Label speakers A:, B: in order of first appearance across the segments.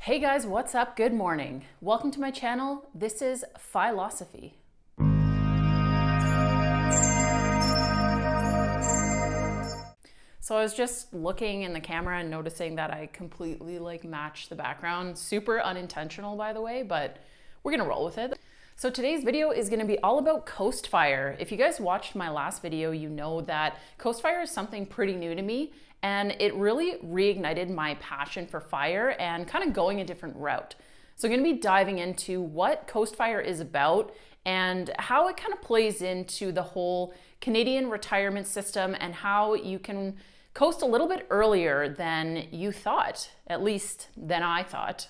A: Hey guys, what's up? Good morning. Welcome to my channel. This is Philosophy. So I was just looking in the camera and noticing that I completely matched the background. Super unintentional, by the way, but we're gonna roll with it. So today's video is gonna be all about CoastFIRE. If you guys watched my last video, you know that CoastFIRE is something pretty new to me, and it really reignited my passion for fire and kind of going a different route. So I'm gonna be diving into what CoastFIRE is about and how it kind of plays into the whole Canadian retirement system and how you can coast a little bit earlier than you thought, at least than I thought.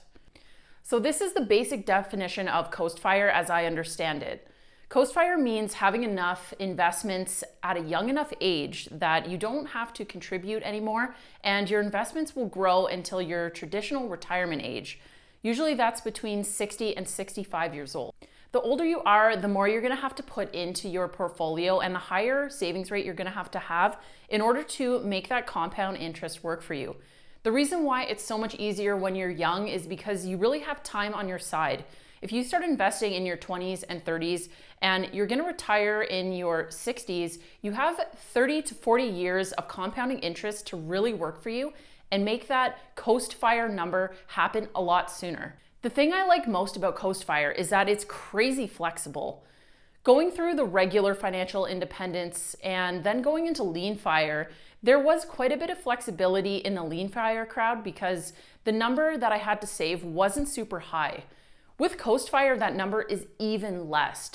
A: So this is the basic definition of CoastFIRE as I understand it. CoastFIRE means having enough investments at a young enough age that you don't have to contribute anymore, and your investments will grow until your traditional retirement age. Usually that's between 60 and 65 years old. The older you are, the more you're gonna have to put into your portfolio and the higher savings rate you're gonna have to have in order to make that compound interest work for you. The reason why it's so much easier when you're young is because you really have time on your side. If you start investing in your 20s and 30s and you're gonna retire in your 60s, you have 30 to 40 years of compounding interest to really work for you and make that CoastFIRE number happen a lot sooner. The thing I like most about CoastFIRE is that it's crazy flexible. Going through the regular financial independence and then going into LeanFIRE, there was quite a bit of flexibility in the LeanFIRE crowd because the number that I had to save wasn't super high. With CoastFIRE, that number is even less.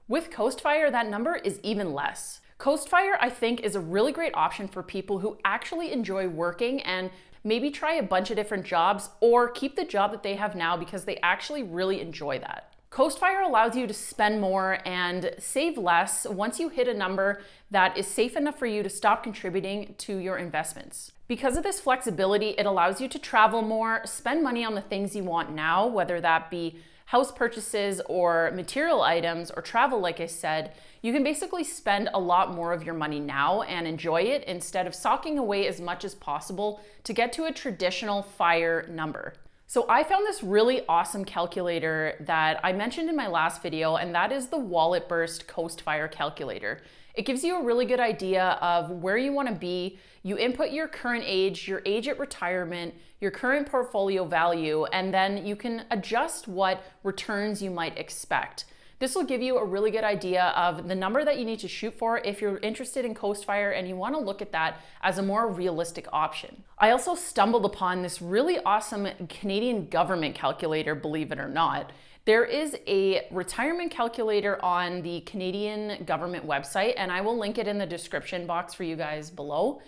A: With CoastFIRE, that number is even less. CoastFIRE, I think, is a really great option for people who actually enjoy working and maybe try a bunch of different jobs or keep the job that they have now because they actually really enjoy that. CoastFIRE allows you to spend more and save less once you hit a number that is safe enough for you to stop contributing to your investments. Because of this flexibility, it allows you to travel more, spend money on the things you want now, whether that be house purchases or material items or travel, like I said. You can basically spend a lot more of your money now and enjoy it instead of socking away as much as possible to get to a traditional FIRE number. So I found this really awesome calculator that I mentioned in my last video, and that is the Wallet Burst CoastFIRE calculator. It gives you a really good idea of where you want to be. You input your current age, your age at retirement, your current portfolio value, and then you can adjust what returns you might expect. This will give you a really good idea of the number that you need to shoot for if you're interested in CoastFIRE and you want to look at that as a more realistic option. I also stumbled upon this really awesome Canadian government calculator, believe it or not. There is a retirement calculator on the Canadian government website, and I will link it in the description box for you guys below.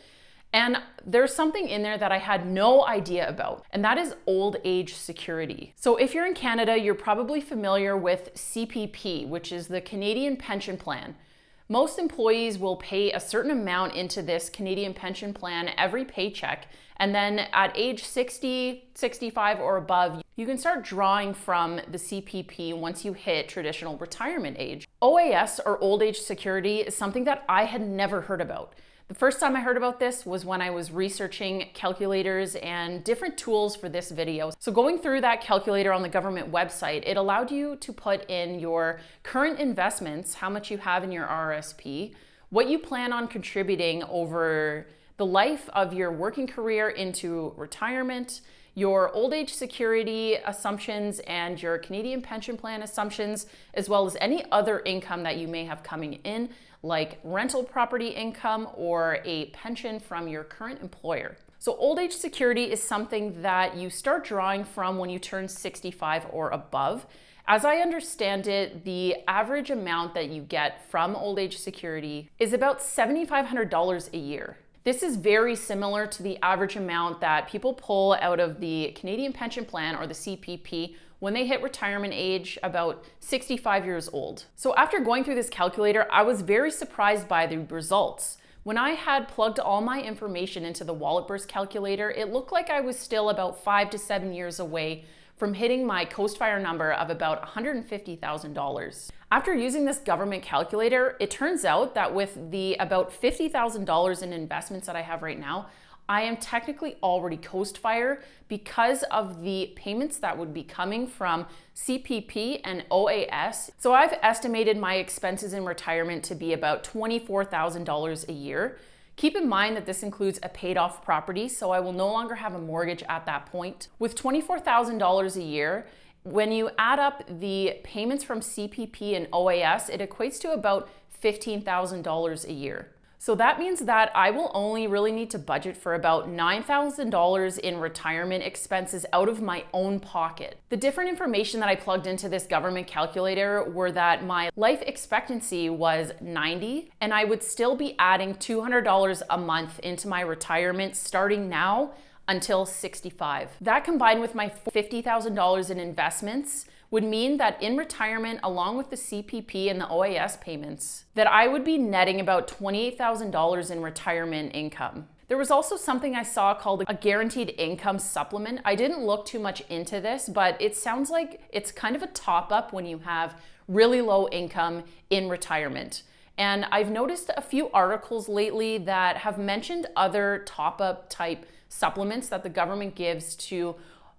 A: And there's something in there that I had no idea about, and that is old age security. So if you're in Canada, you're probably familiar with CPP, which is the Canadian Pension Plan. Most employees will pay a certain amount into this Canadian pension plan every paycheck, and then at age 60, 65 or above, you can start drawing from the CPP once you hit traditional retirement age. OAS, or old age security, is something that I had never heard about. The first time I heard about this was when I was researching calculators and different tools for this video. So going through that calculator on the government website, it allowed you to put in your current investments, how much you have in your RRSP, what you plan on contributing over the life of your working career into retirement, your old age security assumptions and your Canadian pension plan assumptions, as well as any other income that you may have coming in, like rental property income or a pension from your current employer. So old age security is something that you start drawing from when you turn 65 or above. As I understand it, the average amount that you get from old age security is about $7,500 a year. This is very similar to the average amount that people pull out of the Canadian Pension Plan, or the CPP, when they hit retirement age about 65 years old. So after going through this calculator, I was very surprised by the results. When I had plugged all my information into the Wallet Burst calculator, it looked like I was still about 5 to 7 years away from hitting my CoastFIRE number of about $150,000. After using this government calculator, it turns out that with the about $50,000 in investments that I have right now, I am technically already CoastFIRE because of the payments that would be coming from CPP and OAS. So I've estimated my expenses in retirement to be about $24,000 a year. Keep in mind that this includes a paid off property, so I will no longer have a mortgage at that point. With $24,000 a year, when you add up the payments from CPP and OAS, it equates to about $15,000 a year. So that means that I will only really need to budget for about $9,000 in retirement expenses out of my own pocket. The different information that I plugged into this government calculator were that my life expectancy was 90, and I would still be adding $200 a month into my retirement starting now until 65. That combined with my $50,000 in investments would mean that in retirement, along with the CPP and the OAS payments, that I would be netting about $28,000 in retirement income. There was also something I saw called a guaranteed income supplement. I didn't look too much into this, but it sounds like it's kind of a top up when you have really low income in retirement. And I've noticed a few articles lately that have mentioned other top up type supplements that the government gives to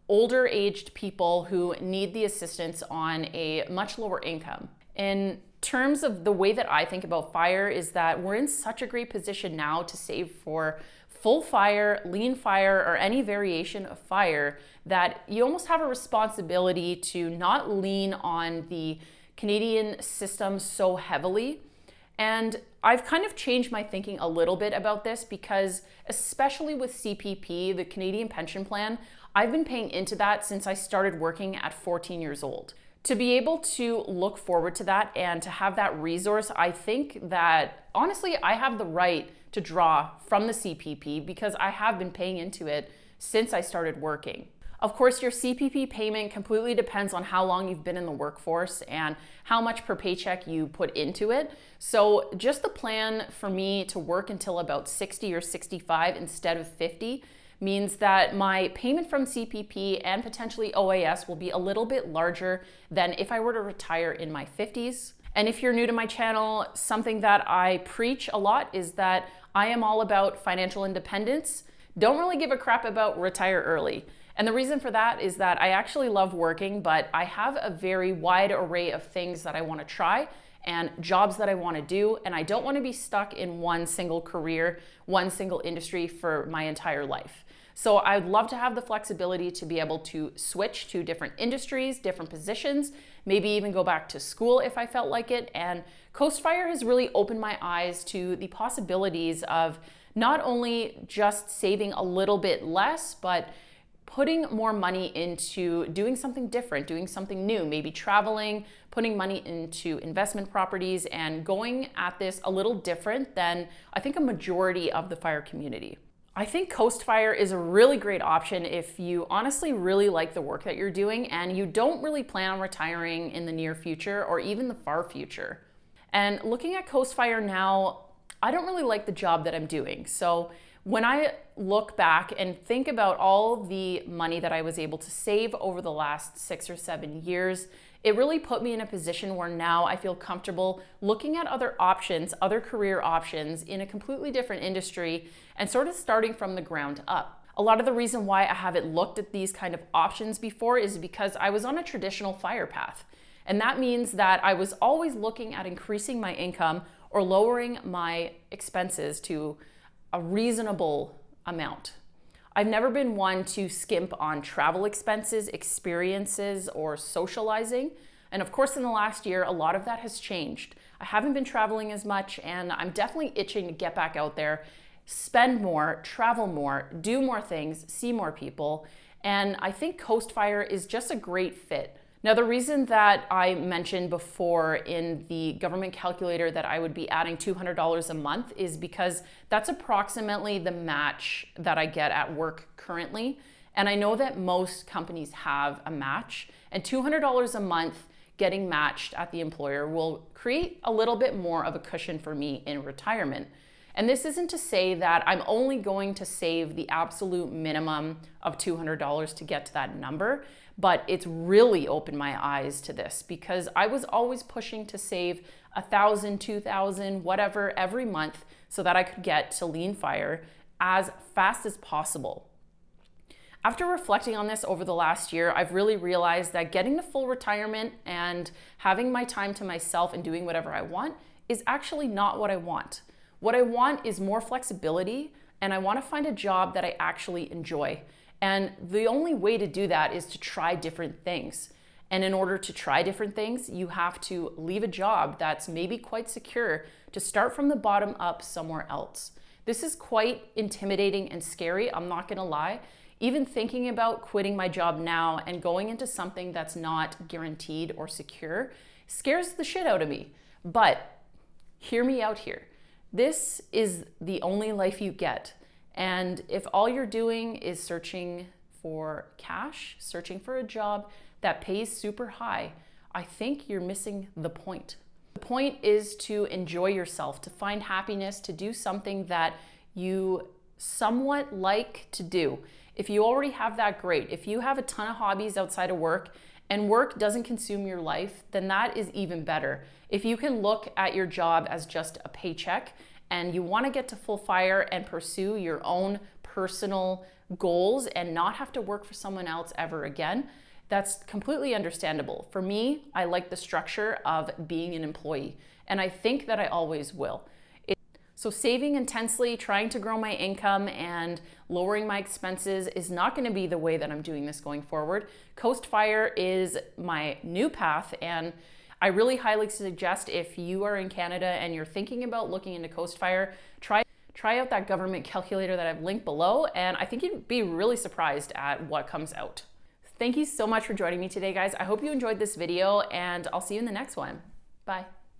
A: older aged people who need the assistance on a much lower income. In terms of the way that I think about FIRE is that we're in such a great position now to save for full FIRE, lean FIRE, or any variation of FIRE that you almost have a responsibility to not lean on the Canadian system so heavily. And I've kind of changed my thinking a little bit about this because especially with CPP, the Canadian Pension Plan, I've been paying into that since I started working at 14 years old. To be able to look forward to that and to have that resource, I think that honestly, I have the right to draw from the CPP because I have been paying into it since I started working. Of course, your CPP payment completely depends on how long you've been in the workforce and how much per paycheck you put into it. So just the plan for me to work until about 60 or 65 instead of 50 means that my payment from CPP and potentially OAS will be a little bit larger than if I were to retire in my 50s. And if you're new to my channel, something that I preach a lot is that I am all about financial independence. Don't really give a crap about retire early. And the reason for that is that I actually love working, but I have a very wide array of things that I want to try and jobs that I want to do, and I don't want to be stuck in one single career, one single industry for my entire life. So I'd love to have the flexibility to be able to switch to different industries, different positions, maybe even go back to school if I felt like it. And CoastFIRE has really opened my eyes to the possibilities of not only just saving a little bit less, but putting more money into doing something different, doing something new, maybe traveling, putting money into investment properties, and going at this a little different than I think a majority of the FIRE community. I think CoastFIRE is a really great option if you honestly really like the work that you're doing and you don't really plan on retiring in the near future or even the far future. And looking at CoastFIRE now, I don't really like the job that I'm doing. So when I look back and think about all the money that I was able to save over the last 6 or 7 years, it really put me in a position where now I feel comfortable looking at other options, other career options in a completely different industry and sort of starting from the ground up. A lot of the reason why I haven't looked at these kind of options before is because I was on a traditional FIRE path. And that means that I was always looking at increasing my income or lowering my expenses to a reasonable amount. I've never been one to skimp on travel expenses, experiences, or socializing. And of course, in the last year, a lot of that has changed. I haven't been traveling as much, and I'm definitely itching to get back out there, spend more, travel more, do more things, see more people. And I think CoastFIRE is just a great fit. Now, the reason that I mentioned before in the government calculator that I would be adding $200 a month is because that's approximately the match that I get at work currently. And I know that most companies have a match, and $200 a month getting matched at the employer will create a little bit more of a cushion for me in retirement. And this isn't to say that I'm only going to save the absolute minimum of $200 to get to that number, but it's really opened my eyes to this because I was always pushing to save $1,000, $2,000, whatever every month so that I could get to lean FIRE as fast as possible. After reflecting on this over the last year, I've really realized that getting to full retirement and having my time to myself and doing whatever I want is actually not what I want. What I want is more flexibility, and I want to find a job that I actually enjoy. And the only way to do that is to try different things. And in order to try different things, you have to leave a job that's maybe quite secure to start from the bottom up somewhere else. This is quite intimidating and scary, I'm not gonna lie. Even thinking about quitting my job now and going into something that's not guaranteed or secure scares the shit out of me. But hear me out here. This is the only life you get. And if all you're doing is searching for cash, searching for a job that pays super high, I think you're missing the point. The point is to enjoy yourself, to find happiness, to do something that you somewhat like to do. If you already have that, great. If you have a ton of hobbies outside of work and work doesn't consume your life, then that is even better. If you can look at your job as just a paycheck and you want to get to full fire and pursue your own personal goals and not have to work for someone else ever again, that's completely understandable. For me, I like the structure of being an employee, and I think that I always will. So saving intensely, trying to grow my income and lowering my expenses is not going to be the way that I'm doing this going forward. CoastFIRE is my new path, and I really highly suggest if you are in Canada and you're thinking about looking into CoastFIRE, try out that government calculator that I've linked below, and I think you'd be really surprised at what comes out. Thank you so much for joining me today, guys. I hope you enjoyed this video, and I'll see you in the next one. Bye.